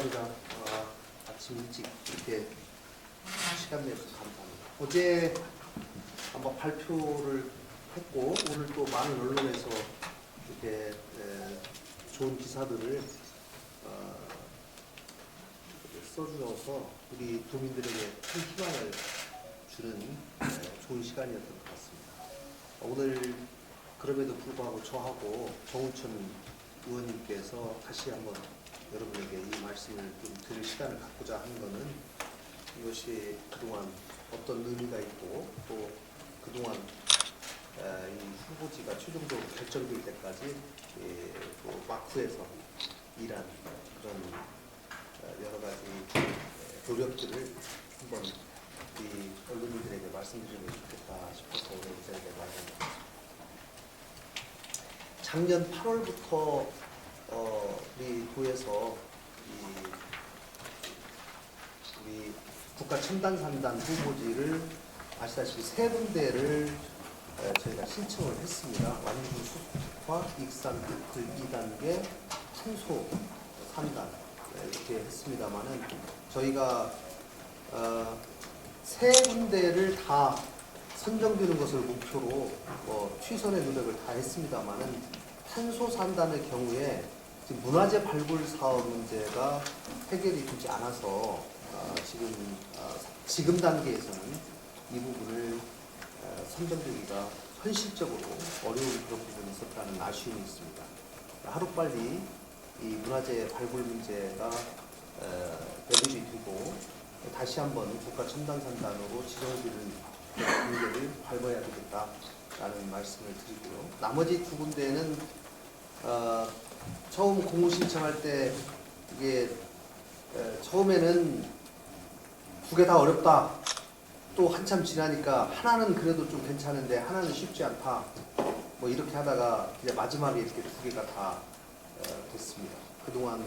감사합니다. 아침 일찍 이렇게 시간 내서 감사합니다. 어제 한번 발표를 했고 오늘 또 많은 언론에서 이렇게 좋은 기사들을 써주어서 우리 도민들에게 큰 희망을 주는 좋은 시간이었던 것 같습니다. 오늘 그럼에도 불구하고 저하고 정우천 의원님께서 다시 한번 여러분에게 이 말씀을 좀 드릴 시간을 갖고자 하는 것은 이것이 그동안 어떤 의미가 있고 또 그동안 이 후보지가 최종적으로 결정될 때까지 또 마쿠에서 일한 그런 여러 가지 노력들을 한번 이 언론인들에게 말씀드리면 좋겠다 싶어서 오늘 이 자리에 마련했습니다. 작년 8월부터 우리 도에서 우리 국가첨단산단 후보지를 아시다시피 세 군데를 저희가 신청을 했습니다. 완주숲과 익산 그 2단계 풍소 3단 이렇게 했습니다만은 저희가 세 군데를 다 선정되는 것을 목표로 최선의 노력을 다 했습니다만은 탄소 산단의 경우에 지금 문화재 발굴 사업 문제가 해결이 되지 않아서 지금 단계에서는 이 부분을 선정되기가 현실적으로 어려운 그런 부분이 있었다는 아쉬움이 있습니다. 하루빨리 이 문화재 발굴 문제가 매듭이 되고 다시 한번 국가첨단산단으로 지정되는 문제를 밟아야 되겠다라는 말씀을 드리고요. 나머지 두 군데는 처음 공모 신청할 때 이게 처음에는 두 개 다 어렵다. 또 한참 지나니까 하나는 그래도 좀 괜찮은데 하나는 쉽지 않다. 뭐 이렇게 하다가 이제 마지막에 이렇게 두 개가 다 됐습니다. 그동안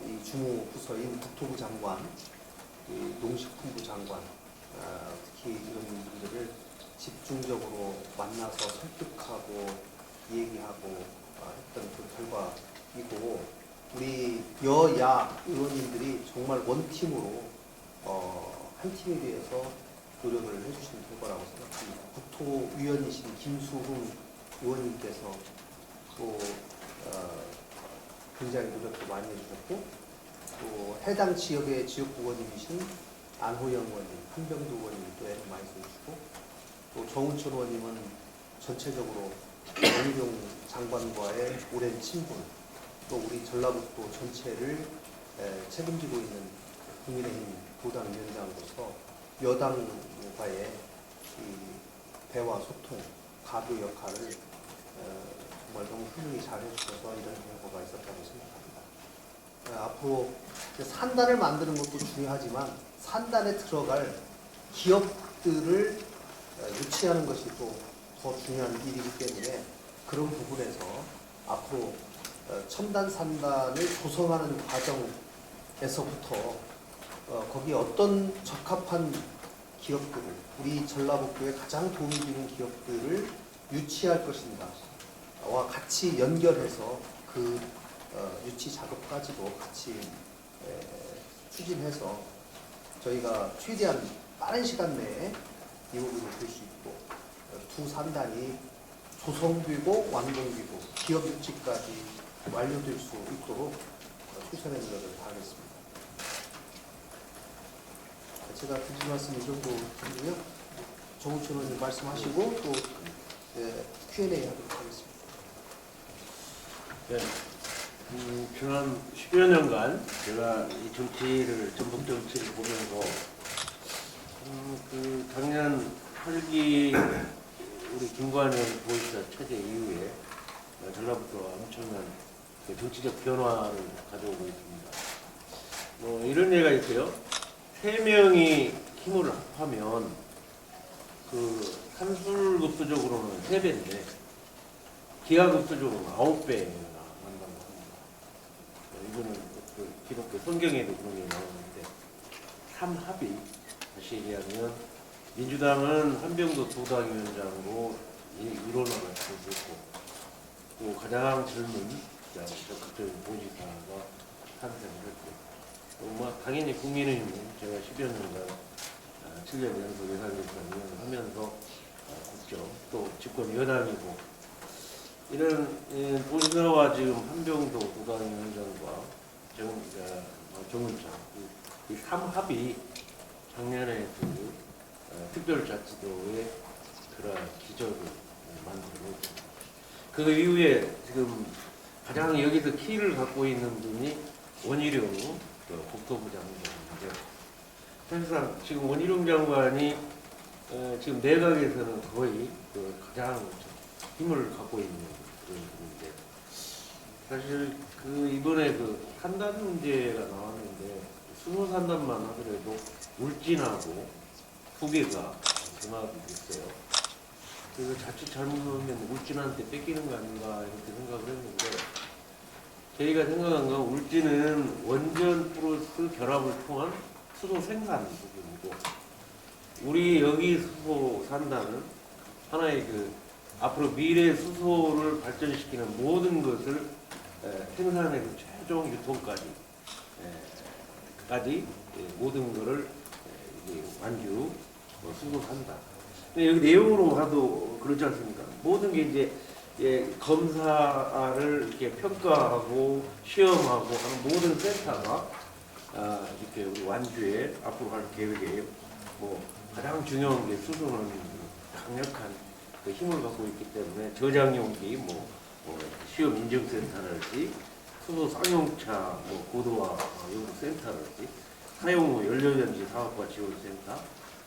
이 주무 부서인 국토부 장관, 농식품부 장관, 특히 이런 분들을 집중적으로 만나서 설득하고 얘기하고 했던 그 결과이고 우리 여야 의원님들이 정말 원팀으로 한 팀에 대해서 노력을 해주신 결과라고 생각합니다. 국토위원이신 김수흥 의원님께서 또 굉장히 노력도 많이 해주셨고 또 해당 지역의 지역구의원님이신 안호영 의원님, 한병두 의원님도 애를 많이 써주시고 또 정우천 의원님은 전체적으로 원희룡 장관과의 오랜 친분 또 우리 전라북도 전체를 책임지고 있는 국민의힘 도당위원장으로서 여당과의 이 대화, 소통, 가교 역할을 정말 너무 훌륭히 잘 해주셔서 이런 결과가 있었다고 생각합니다. 앞으로 산단을 만드는 것도 중요하지만 산단에 들어갈 기업들을 유치하는 것이 또 더 중요한 일이기 때문에 그런 부분에서 앞으로 첨단 산단을 조성하는 과정에서부터 거기에 어떤 적합한 기업들을 우리 전라북도에 가장 도움이 되는 기업들을 유치할 것인가와 같이 연결해서 그 유치 작업까지도 같이 추진해서 저희가 최대한 빠른 시간 내에 이 부분을 볼 수 있고 두 산단이 조성되고 완공되고 기업 유치까지 완료될 수 있도록 최선의 노력을 다하겠습니다. 제가 드릴 말씀 이 정도 드리고요. 정우천 의원님 말씀하시고 또 Q&A 하도록 하겠습니다. 네. 지난 10여 년간 제가 이 정치를, 전북 정치를 보면서 작년 8기 우리 김관영 보이사 체제 이후에 전라북도가 엄청난 정치적 변화를 가져오고 있습니다. 이런 예가 있어요. 3명이 힘을 합하면 산술급수적으로는 3배인데 기하급수적으로는 9배나 한다고 합니다. 이거는 기독교 성경에도 그런 게 나오는데 삼합이 다시 얘기하면 민주당은 한병도 도당위원장으로 일원을 맡고 있고 또 가장 젊은 적극적인 보지사가 탄생을 했고 뭐 당연히 국민의힘 제가 10여 년간 7년 연속 예산개혁위원을 하면서 국정 또 집권 여당이고 이런 보시나와 지금 한병도 도당위원장과 정은창 이 3합이 작년에 그 특별자치도의 그러한 기적을 만들고 그 이후에 지금 가장 여기서 키를 갖고 있는 분이 원희룡 국토부 장관인데 사실상 지금 원희룡 장관이 지금 내각에서는 거의 그 가장 힘을 갖고 있는 그런 분인데 사실 그 이번에 그 산단 문제가 나왔는데 수소 산단만 하더라도 울진하고 두 개가 전화도 됐어요. 그래서 자칫 잘못하면 울진한테 뺏기는 거 아닌가 이렇게 생각을 했는데 저희가 생각한 건 울진은 원전 플러스 결합을 통한 수소 생산 부분이고 우리 여기 수소 산다는 하나의 그 앞으로 미래 수소를 발전시키는 모든 것을 생산해서 최종 유통까지 모든 것을 완주 수소 산다. 근데 여기 내용으로 봐도 그렇지 않습니까? 모든 게 이제 검사를 이렇게 평가하고 시험하고 하는 모든 센터가 이렇게 우리 완주에 앞으로 갈 계획이에요. 뭐 가장 중요한 게 수소는 강력한 그 힘을 갖고 있기 때문에 저장용기, 시험 인증센터랄지 수소 쌍용차 고도화 연구센터랄지 사용 연료전지 사업과 지원센터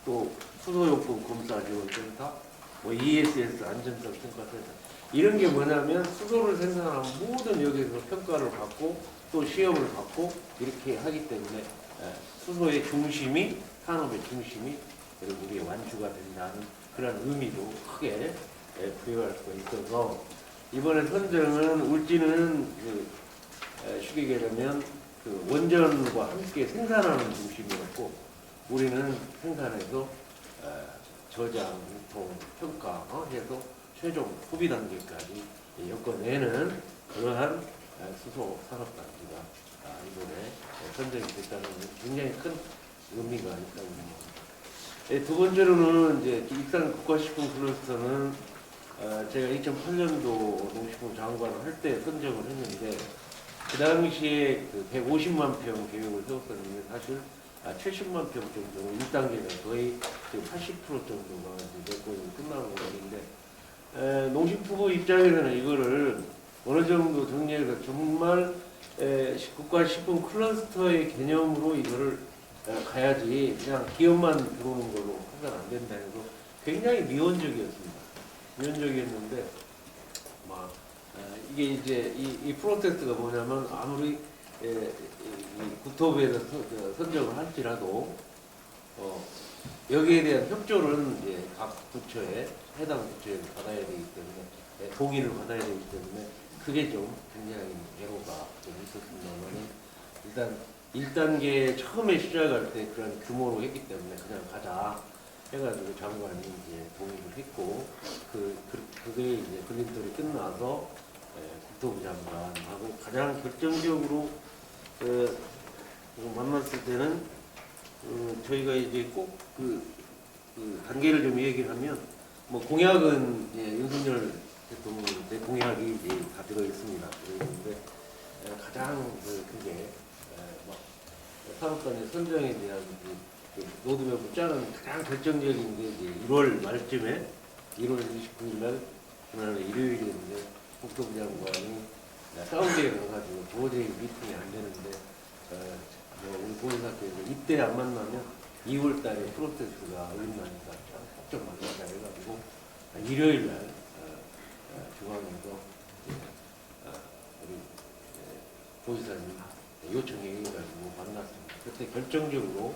또 수소용품 검사 지원센터 ESS 안전성 평가센터 이런 게 뭐냐면 수소를 생산하는 모든 여기에서 평가를 받고 또 시험을 받고 이렇게 하기 때문에 수소의 중심이 산업의 중심이 우리의 완주가 된다는 그런 의미도 크게 부여할 수가 있어서 이번에 선정은 울진은 쉽게 얘기하면 그 원전과 함께 생산하는 중심이었고 우리는 생산해서 저장, 유통, 평가해서 최종 소비 단계까지 엮어내는 그러한 수소 산업단지가 이번에 선정이 됐다는 굉장히 큰 의미가 있다고 봅니다. 두 번째로는 이제 익산 국가식품 클러스터는 제가 2008년도 농식품 장관을 할 때 선정을 했는데 그 당시에 그 150만 평 계획을 세웠었는데 사실 70만 평 정도는 1단계가 거의 80% 정도가 이제 내고 끝나는 거인데 농식품 입장에서는 이거를 어느 정도 정리해서 정말 국가식품 클러스터의 개념으로 이거를 가야지 그냥 기업만 들어오는 걸로 해서는 안 된다 해서 굉장히 미온적이었습니다. 미온적이었는데 이게 이제 이 프로세스가 뭐냐면 아무리 국토부에서 선정을 할지라도 여기에 대한 협조를 이제 각 부처에 해당 부처에 받아야 되기 때문에 동의를 받아야 되기 때문에 그게 좀 굉장히 애로가 좀 있었습니다만 일단 1단계 처음에 시작할 때 그런 규모로 했기 때문에 그냥 가자 해가지고 장관이 이제 동의를 했고 그게 이제 걸림돌이 끝나서 국토부 장관하고 가장 결정적으로 만났을 때는 저희가 이제 꼭 그 단계를 좀 얘기를 하면 공약은 이제 윤석열 대통령 때 공약이 이제 다 들어 있습니다. 그런데 가장 그게 산업단의 선정에 대한 로드맵을 짜는 가장 결정적인 게 이제 1월 말쯤에 1월 29일 날 그날 일요일이었는데 국토부 장관이 사우디에 가가지고 도저히 미팅이 안 되는데 우리 보훈사께서 이때 안 만나면 2월 달에 프로세스가 어긋나니까 꼭 좀 만나자 해가지고 일요일 날 중앙에서 우리 도지사님 요청해 가지고 만났습니다. 그때 결정적으로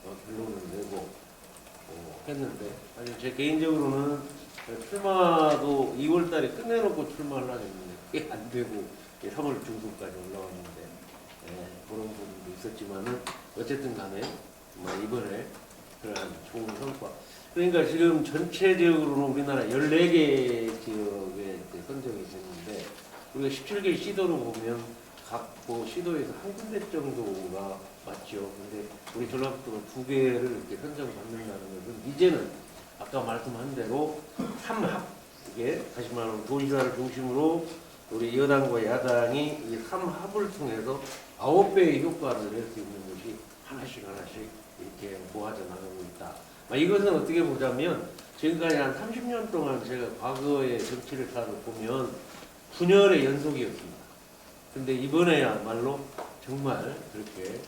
결론을 내고 했는데 사실 제 개인적으로는 출마도 2월 달에 끝내놓고 출마를 하겠는데 그게 안 되고 3월 중순까지 올라왔는데 그런 부분도 있었지만은 어쨌든 간에 이번에 그러한 좋은 성과 그러니까 지금 전체적으로는 우리나라 14개 지역에 선정이 됐는데 우리가 17개 시도로 보면 각 시도에서 한 군데 정도가 맞죠. 근데 우리 전라북도가 2개를 이렇게 선정받는다는 것은 이제는 아까 말씀한 대로 삼합, 이게 다시 말하면 도지사를 중심으로 우리 여당과 야당이 이 삼합을 통해서 9배의 효과를 낼 수 있는 것이 하나씩 이렇게 모아져 나가고 있다. 이것은 어떻게 보자면 지금까지 한 30년 동안 제가 과거의 정치를 다 보면 분열의 연속이었습니다. 근데 이번에야말로 정말 그렇게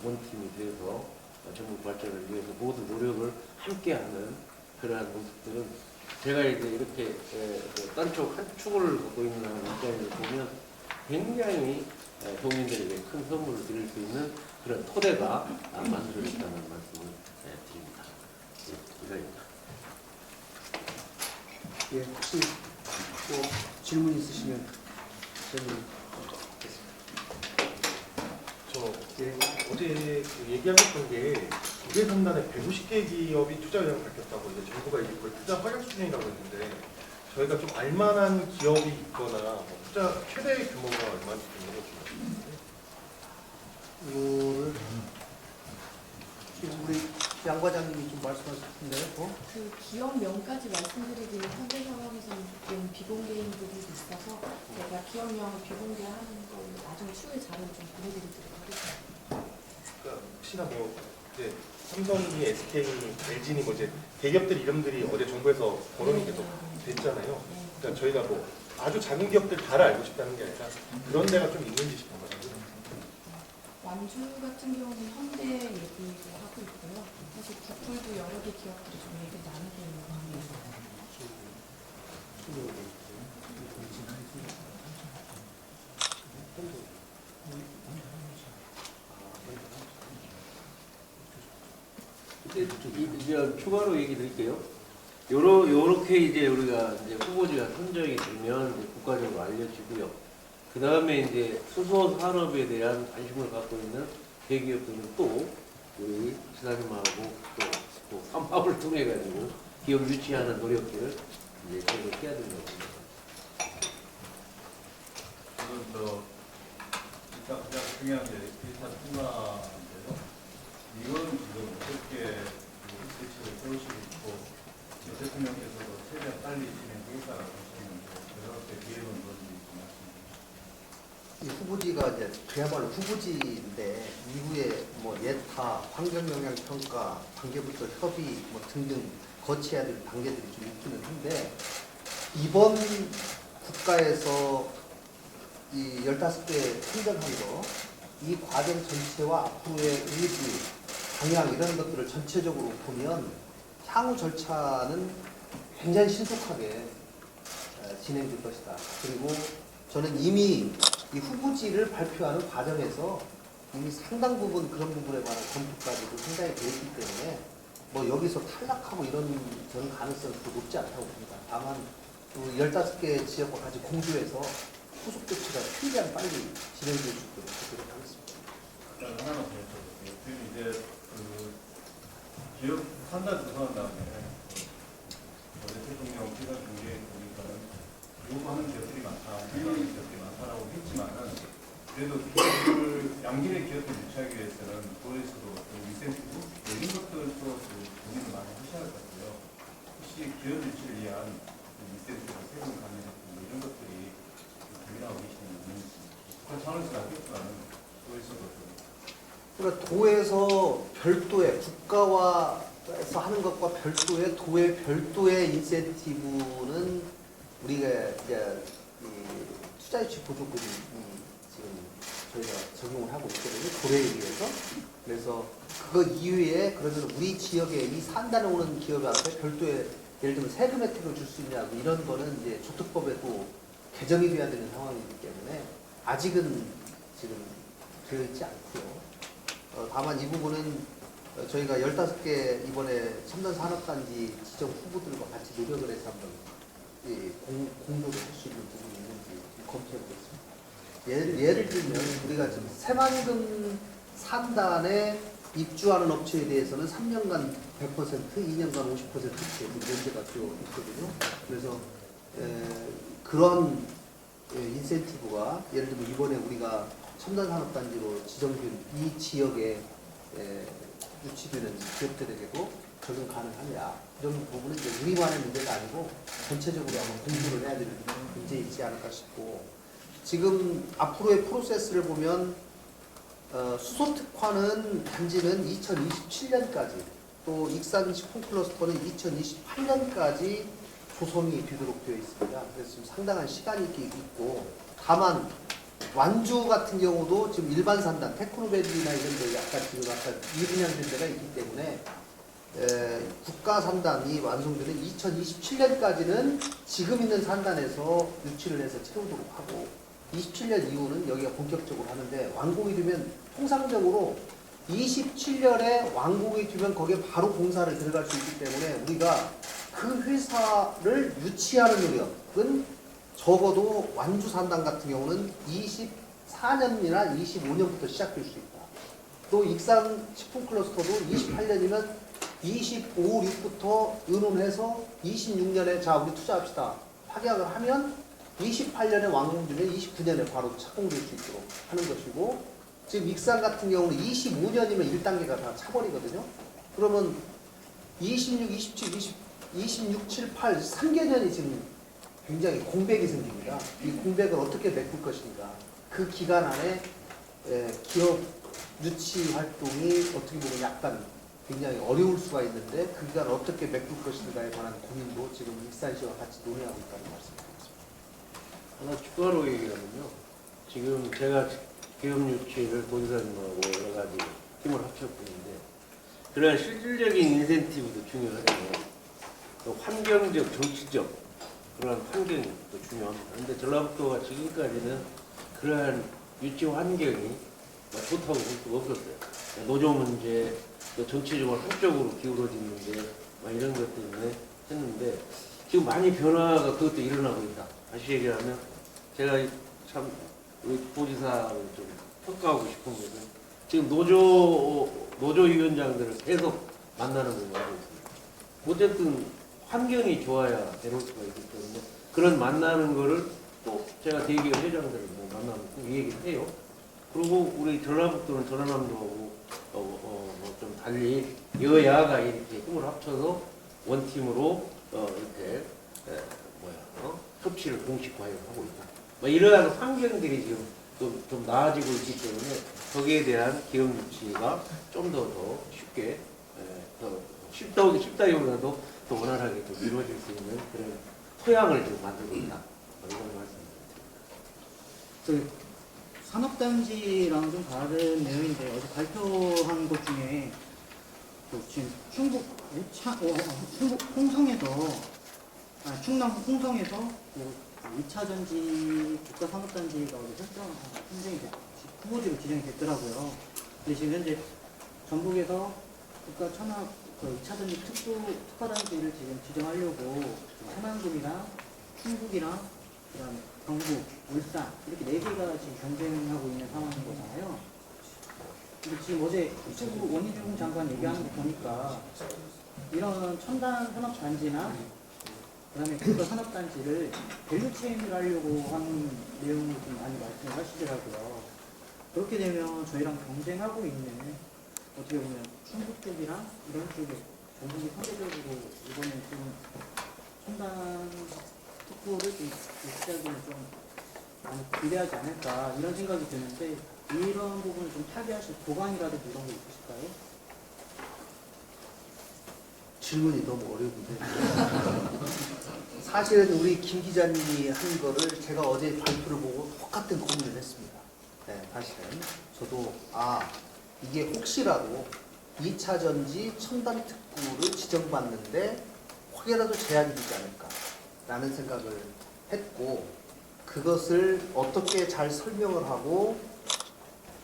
원팀이 되어서 전국 발전을 위해서 모든 노력을 함께하는 그러한 모습들은 제가 이제 이렇게 딴쪽 한 축을 갖고 있는 입장에서 보면 굉장히 도민들에게 큰 선물을 드릴 수 있는 그런 토대가 만들어졌다는 말씀을 드립니다. 이상입니다. 예, 혹시 뭐 질문 있으시면 질문 저 예. 어제 그 얘기하셨던 게 2개 3단에 150개 기업이 투자 의향을 밝혔다고 이제 정부가 이제 그걸 투자 허락 수준이라고 했는데 저희가 좀 알만한 기업이 있거나 뭐 투자 최대 규모가 얼마인지 좀 이거를 지금 우리 양 과장님이 좀 말씀하실 텐데, 그 기업명까지 말씀드리기는 현재 상황에서는 조금 비공개인 부분이 있어서 제가 기업명을 비공개하는 걸로 나중에 추후에 자료를 좀 보내드리도록 하겠습니다. 그러니까 혹시나 뭐 이제 삼성이, SK니, LG니 뭐 이제 대기업들 이름들이 어제 정부에서 거론이 계속 됐잖아요. 그러니까 저희가 뭐 아주 작은 기업들 다를 알고 싶다는 게 아니라 그런 데가 좀 있는지 싶은 거죠. 완주 같은 경우는 현대 얘기를 하고 있고요. 사실 구풀도 여러 개 기업들이 좀 얘기를 나누고 있는 상황이에요. 이제 추가로 얘기 드릴게요. 요렇게 이제 우리가 이제 후보지가 선정이 되면 이제 국가적으로 알려지고요. 그 다음에 이제 수소 산업에 대한 관심을 갖고 있는 대기업들은 또 우리 지사님하고 또 삼합을 통해 가지고 기업 유치하는 노력들을 이제 계속 해야 된다고 봅니다. 저는 일단 가장 중요한 게 데이터 통과인데요. 이건 지금 어떻게 스위치를 세우시고 있고 대통령께서도 최대한 빨리 진행되겠다라고 하시는데 그렇게 기획은 뭔지 말씀해 주시죠. 이 후보지가 이제 그야말로 후보지인데 이후에 뭐 예타, 환경영향평가, 관계부처 협의 뭐 등등 거쳐야 될 단계들이 좀 있기는 한데 이번 국가에서 이 15개 선정한 거, 이 과정 전체와 앞으로의 의지, 방향 이런 것들을 전체적으로 보면 향후 절차는 굉장히 신속하게 진행될 것이다. 그리고 저는 이미 이 후보지를 발표하는 과정에서 이미 상당 부분 그런 부분에 관한 검토까지도 상당히 되어 있기 때문에 뭐 여기서 탈락하고 이런 저는 가능성은 그렇게 높지 않다고 봅니다. 다만 그 15개 지역과 같이 공조해서 후속 조치가 최대한 빨리 진행될 수 있도록 하도록 하겠습니다. 하나만 더 여쭤볼게요. 지금 이제 그 기업 판단 조사한 다음에 어제 대통령 기관 중에 보니까는 요구하는 기업들이 많다, 요구하는 기업들이 많다라고 했지만은 그래도 기업을 양질의 기업을 유치하기 위해서는 도에서도 인센티브 이런 것들도 고민을 많이 하셔야 할 것 같고요. 혹시 기업 유치를 위한 인센티브, 세금 관련 이런 것들이 고민하고 계시는 분이 북한 차원에서 나겠지만은 도에서도 그러니까 도에서 별도의 국가와에서 하는 것과 별도의 도의 별도의 인센티브는 우리가 이제 이 투자유치 보조금이 지금 저희가 적용을 하고 있거든요. 도래에 의해서. 그래서 그거 이외에 그러면 우리 지역에 이 산단에 오는 기업한테 별도의 예를 들면 세금 혜택을 줄 수 있냐고 이런 거는 이제 조특법에도 개정이 돼야 되는 상황이기 때문에 아직은 지금 되어 있지 않고요. 다만 이 부분은 저희가 15개 이번에 첨단 산업단지 지정 후보들과 같이 노력을 해서 한번 공조를 할 수 있는 부분이 있는지 검토해 보겠습니다. 예를 들면 우리가 지금 새만금 산단에 입주하는 업체에 대해서는 3년간 100%, 2년간 50% 이렇게 면제가 또 있거든요. 그래서 그런 50% 이상의 50% 이상의 면제를 줄 수 있는 부분이 있는지, 그건 검토해 보겠습니다. 네. 인센티브가 예를 들면 이번에 우리가 첨단산업단지로 지정된 이 지역에 유치되는 기업들에게도 적용 가능하냐 이런 부분은 이제 우리만의 문제가 아니고 전체적으로 한번 공부를 해야 되는 문제 있지 않을까 싶고 지금 앞으로의 프로세스를 보면 수소특화는 단지는 2027년까지 또 익산식품클러스터는 2028년까지 조성이 되도록 되어 있습니다. 그래서 지금 상당한 시간이 있고 다만 완주 같은 경우도 지금 일반 산단, 테크노밸리나 이런 데 약간 지금 약간 미분양된 데가 있기 때문에 국가 산단이 완성되는 2027년까지는 지금 있는 산단에서 유치를 해서 채우도록 하고 27년 이후는 여기가 본격적으로 하는데 완공이 되면 통상적으로 27년에 완공이 되면 거기에 바로 공사를 들어갈 수 있기 때문에 우리가 그 회사를 유치하는 노력은 적어도 완주 산단 같은 경우는 24년이나 25년부터 시작될 수 있다. 또 익산 식품클러스터도 28년이면 25, 6부터 의논해서 26년에 자 우리 투자합시다. 확약을 하면 28년에 완공되면 29년에 바로 착공될 수 있도록 하는 것이고 지금 익산 같은 경우는 25년이면 1단계가 다 차버리거든요. 그러면 26, 27, 26, 7, 8, 3개년이 지금 굉장히 공백이 생깁니다. 이 공백을 어떻게 메꿀 것인가. 그 기간 안에 기업 유치 활동이 어떻게 보면 약간 굉장히 어려울 수가 있는데 그 기간을 어떻게 메꿀 것인가에 관한 고민도 지금 익산시와 같이 논의하고 있다는 말씀드리겠습니다. 하나 추가로 얘기하면요. 지금 제가 기업 유치를 도지사님하고 여러 가지 팀을 합쳤고 있는데 그러한 실질적인 인센티브도 중요하잖아요. 또 환경적, 정치적 그러한 환경이 또 중요합니다. 그런데 전라북도가 지금까지는 그러한 유치 환경이 좋다고 볼 수가 없었어요. 노조 문제, 또 정치적으로 한쪽으로 기울어진 문제, 이런 것 때문에 했는데 지금 많이 변화가 그것도 일어나고 있다. 다시 얘기하면 제가 참 우리 도지사를 좀 평가하고 싶은 것은 지금 노조위원장들을 계속 만나는 걸 하고 있습니다. 어쨌든 환경이 좋아야 되는 수가 있기 때문에 그런 만나는 거를 또 제가 대기업 회장들을 만나면 꼭 얘기를 해요. 그리고 우리 전라북도는 전라남도하고 좀 달리 여야가 이렇게 힘을 합쳐서 원팀으로 이렇게 협치를 공식화하고 있다. 이러한 환경들이 지금 좀 나아지고 있기 때문에 거기에 대한 기업 유치가 좀 더 쉽게 쉽다기보다도 더 원활하게 좀 이루어질 수 있는 그런 토양을 지금 만들고 있다. 이런 말씀드립니다. 그 산업단지랑 좀 다른 내용인데 어제 발표한 것 중에 지금 충북 충남 홍성에서 2차 전지 국가 산업단지가 어제 선정이 후보지로 지정이 됐더라고요. 근데 지금 현재 전국에서 국가 천합 2차 전지 특화단지를 지금 지정하려고 하남군이랑 충북이랑 그다음에 경북, 울산 이렇게 4개가 지금 경쟁하고 있는 상황인 거잖아요. 근데 지금 어제 이쪽으로 원희룡 장관 얘기하는 거 보니까 이런 첨단 산업단지나 그다음에 국가 산업단지를 밸류체인을 하려고 하는 내용을 좀 많이 말씀을 하시더라고요. 그렇게 되면 저희랑 경쟁하고 있는 어떻게 보면 충북 쪽이랑 이런 쪽에 전국이 상대적으로 이번에 좀 첨단 특구를 좀 유치하기는 좀 많이 기대하지 않을까 이런 생각이 드는데 이런 부분을 좀 타개하실 보강이라든지 이런 거 있으실까요? 질문이 너무 어려운데 사실은 우리 김 기자님이 한 거를 제가 어제 발표를 보고 똑같은 고민을 했습니다. 네, 사실은 저도 이게 혹시라도 2차 전지 첨단 특구를 지정받는데 혹여라도 제한이 되지 않을까 라는 생각을 했고 그것을 어떻게 잘 설명을 하고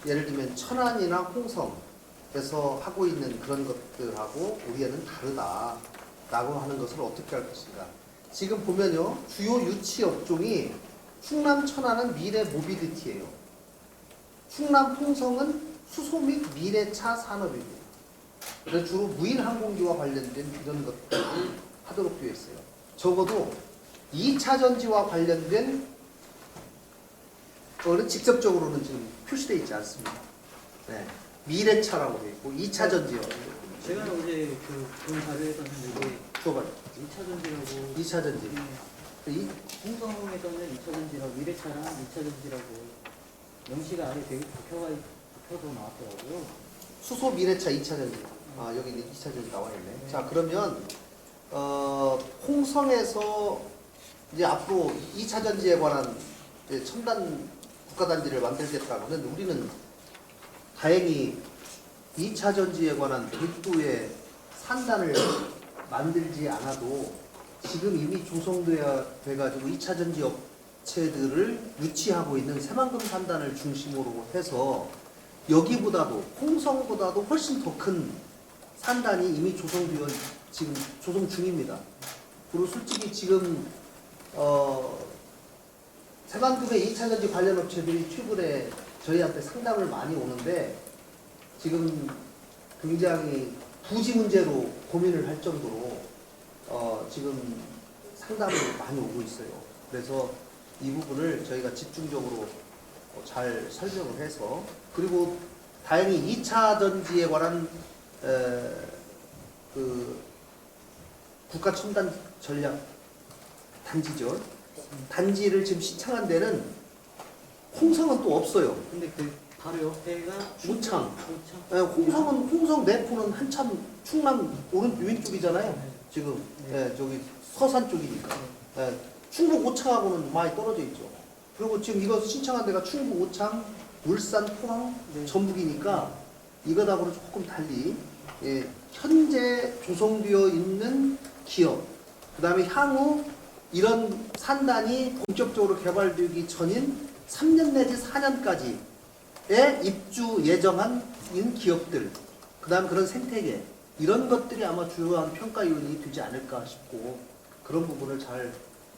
예를 들면 천안이나 홍성에서 하고 있는 그런 것들하고 우리는 다르다라고 하는 것을 어떻게 할 것인가. 지금 보면요 주요 유치 업종이 충남 천안은 미래 모빌리티예요. 충남 홍성은 수소 및 미래차 산업입니다. 그래서 주로 무인 항공기와 관련된 이런 것들을 하도록 되어 있어요. 적어도 2차 전지와 관련된 그거는 직접적으로는 지금 표시되어 있지 않습니다. 네. 미래차라고 되어 있고 2차 전지요. 제가 어제 본 자료에서는 이게 줘봐요. 2차 전지라고 2차 전지. 이 홍성에서는 2차 전지라고 미래차랑 2차 전지라고 명시가 아예 박혀서 나왔더라고요. 수소 미래차 2차 전지. 아, 여기 2차 전지 나와 있네. 자, 그러면 홍성에서 이제 앞으로 2차 전지에 관한 이제 첨단 국가단지를 만들겠다고는 우리는 다행히 2차 전지에 관한 별도의 산단을 만들지 않아도 지금 이미 조성돼가지고 2차 전지 업체들을 유치하고 있는 새만금 산단을 중심으로 해서 여기보다도 홍성보다도 훨씬 더 큰 산단이 이미 조성되어 지금 조성 중입니다. 그리고 솔직히 지금 새만금의 2차 전지 관련 업체들이 최근에 저희한테 상담을 많이 오는데 지금 굉장히 부지 문제로 고민을 할 정도로 지금 상담을 많이 오고 있어요. 그래서 이 부분을 저희가 집중적으로 잘 설명을 해서 그리고 다행히 2차 전지에 관한 그 국가 첨단 전략 단지죠. 단지를 지금 신청한 데는 홍성은 또 없어요. 근데 그 바로 옆에가 우창. 우창. 홍성 내포는 한참 충남 왼쪽이잖아요. 지금 저기 서산 쪽이니까. 충북 오창하고는 많이 떨어져 있죠. 그리고 지금 이거 신청한 데가 충북 오창, 울산, 포항, 전북이니까 이거하고는 조금 달리 현재 조성되어 있는 기업, 그 다음에 향후 이런 산단이 본격적으로 개발되기 전인 3년 내지 4년까지의 입주 예정한 기업들, 그 다음 그런 생태계, 이런 것들이 아마 주요한 평가 요인이 되지 않을까 싶고 그런 부분을 잘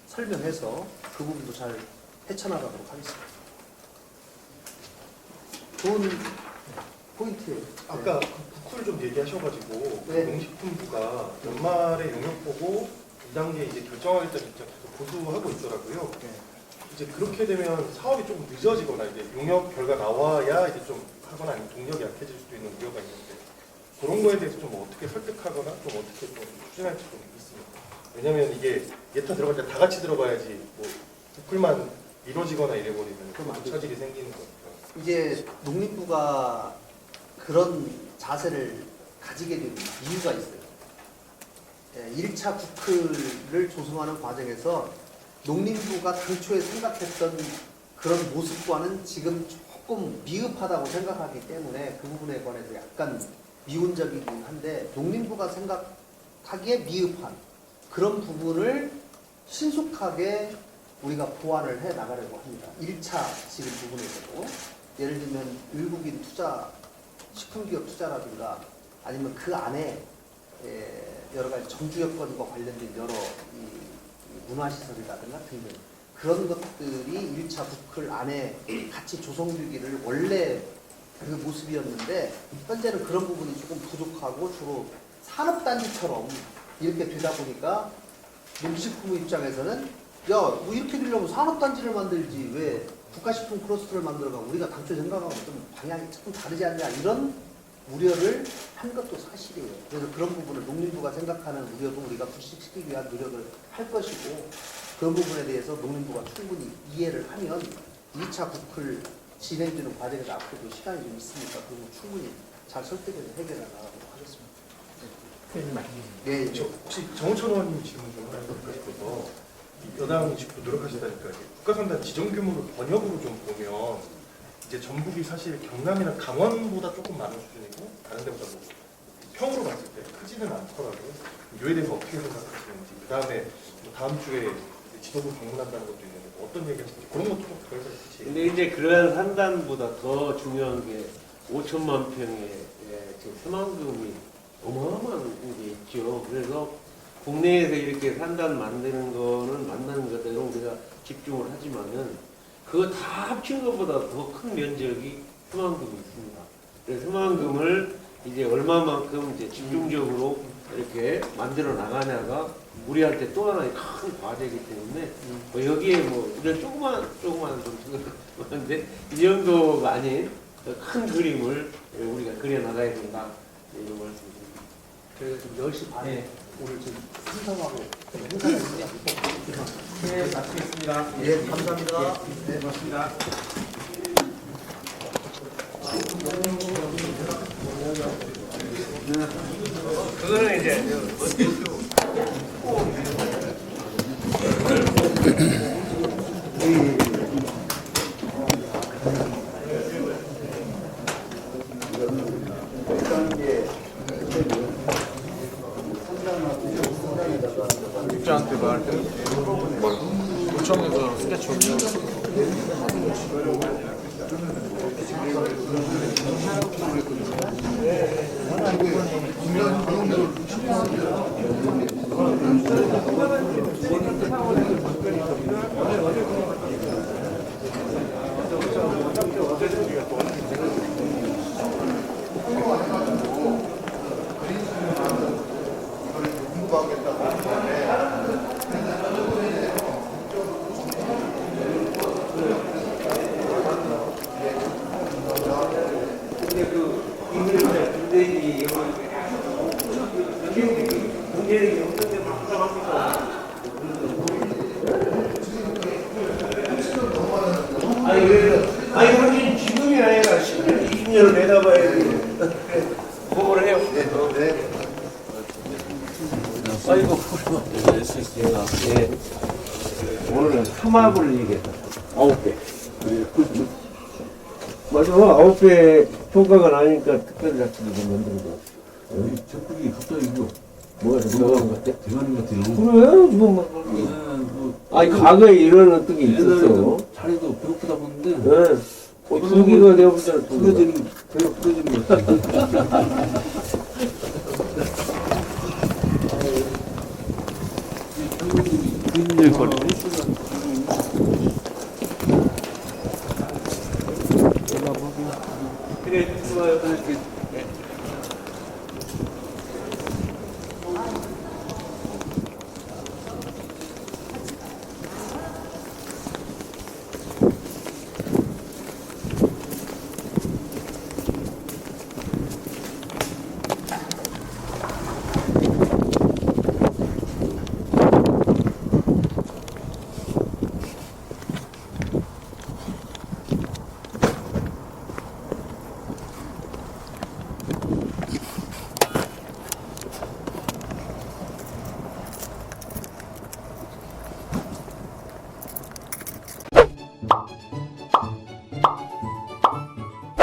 설명해서 그 부분도 잘 헤쳐나가도록 하겠습니다. 좋은 포인트예요. 아까 국쿨 좀 얘기하셔가지고 네. 농식품부가 연말에 용역 보고 2단계 이제 결정하겠다는 입장 계속 고수하고 있더라고요. 이제 그렇게 되면 사업이 조금 늦어지거나 이제 용역 결과 나와야 이제 좀 하거나 아니면 동력이 약해질 수도 있는 우려가 있는데 그런 거에 대해서 좀 어떻게 설득하거나 좀 어떻게 좀 추진할지 좀 있습니다. 왜냐면 이게 예타 들어갈 때 다 같이 들어가야지 뭐 국쿨만 이루어지거나 이래버리면 그럼 안 되죠. 차질이 생기는 거니까. 이제 농림부가 그런 자세를 가지게 된 이유가 있어요. 1차 국클을 조성하는 과정에서 농림부가 당초에 생각했던 그런 모습과는 지금 조금 미흡하다고 생각하기 때문에 그 부분에 관해서 약간 미온적이긴 한데 농림부가 생각하기에 미흡한 그런 부분을 신속하게 우리가 보완을 해 나가려고 합니다. 1차 지금 부분에서도 예를 들면 외국인 투자, 식품기업 투자라든가 아니면 그 안에 여러 가지 정주 여건과 관련된 여러 문화시설이라든가 등등 그런 것들이 1차 국클 안에 같이 조성되기를 원래 그 모습이었는데 현재는 그런 부분이 조금 부족하고 주로 산업단지처럼 이렇게 되다 보니까 농식품 입장에서는 야, 뭐 이렇게 되려면 산업단지를 만들지 왜 국가식품 클러스터를 만들어가 우리가 당초 생각하고 좀 방향이 조금 다르지 않냐 이런 우려를 한 것도 사실이에요. 그래서 그런 부분을 농림부가 생각하는 우려도 우리가 불식시키기 위한 노력을 할 것이고 그런 부분에 대해서 농림부가 충분히 이해를 하면 2차 국클 진행되는 과정에서 앞으로도 시간이 좀 있으니까 그 부분 충분히 잘 설득해서 해결해 나가도록 하겠습니다. 네, 저 혹시 정우천 의원님 질문 좀 하나 드릴까 싶어서 여당 식도 노력하시다니까 국가산단 지정 규모를 번역으로 좀 보면 이제 전북이 사실 경남이나 강원보다 조금 많은 수준이고 다른 데보다 뭐 평으로 봤을 때 크지는 않더라고요. 이에 대해서 어떻게 생각하시는지 그 다음에 뭐 다음 주에 지도부 방문한다는 것도 있는데 뭐 어떤 얘기 하시는지 그런 것도 좀 그래서 같이 근데 이제 그러한 산단보다 더 중요한 게 5천만 평의 지금 새만금이 어마어마한 게 있죠. 그래서 국내에서 이렇게 산단 만드는 거는 만드는 것대로 우리가 집중을 하지만은 그거 다 합친 것보다 더 큰 면적이 새만금이 있습니다. 그래서 새만금을 이제 얼마만큼 이제 집중적으로 이렇게 만들어 나가냐가 우리한테 또 하나의 큰 과제이기 때문에 뭐 여기에 뭐 이런 조그만 좀 생각하는데 이 정도가 아닌 큰 그림을 우리가 그려 나가야 된다 이런 말씀드립니다. 저희가 지금 10시 반에 오늘 지금 신청하고 행사를 있습니다. 네, 마치겠습니다. 예, 감사합니다. 네, 고맙습니다. 그거는 이제 국장한테 말할 때 구청에서 스케치 올려 근데 그 군대들이 군대들이 어떻게 복잡합니까? 아니 그래서 아니 지금이 아니라 10년, 20년을 내다봐야지. 그거를 해요. 네. 아이고 예. 오늘은 삼합을 얘기했다. 9배. 맞아, 9배 효과가 나니까 특별 작품을 좀 만들고. 여기 적극이 갑자기 이거 뭐가 들어간 것 같아? 대만인 것 같아요. 그래, 아니, 과거에 이런 어떤 게 있었어. 옛날에는 자리도 배고프다 보는데 네. 두 개가 되어보잖아, 두 개가. 부러지는 배가 부러지는 것 같아요. 힘들거리네. 그래, 좋아요.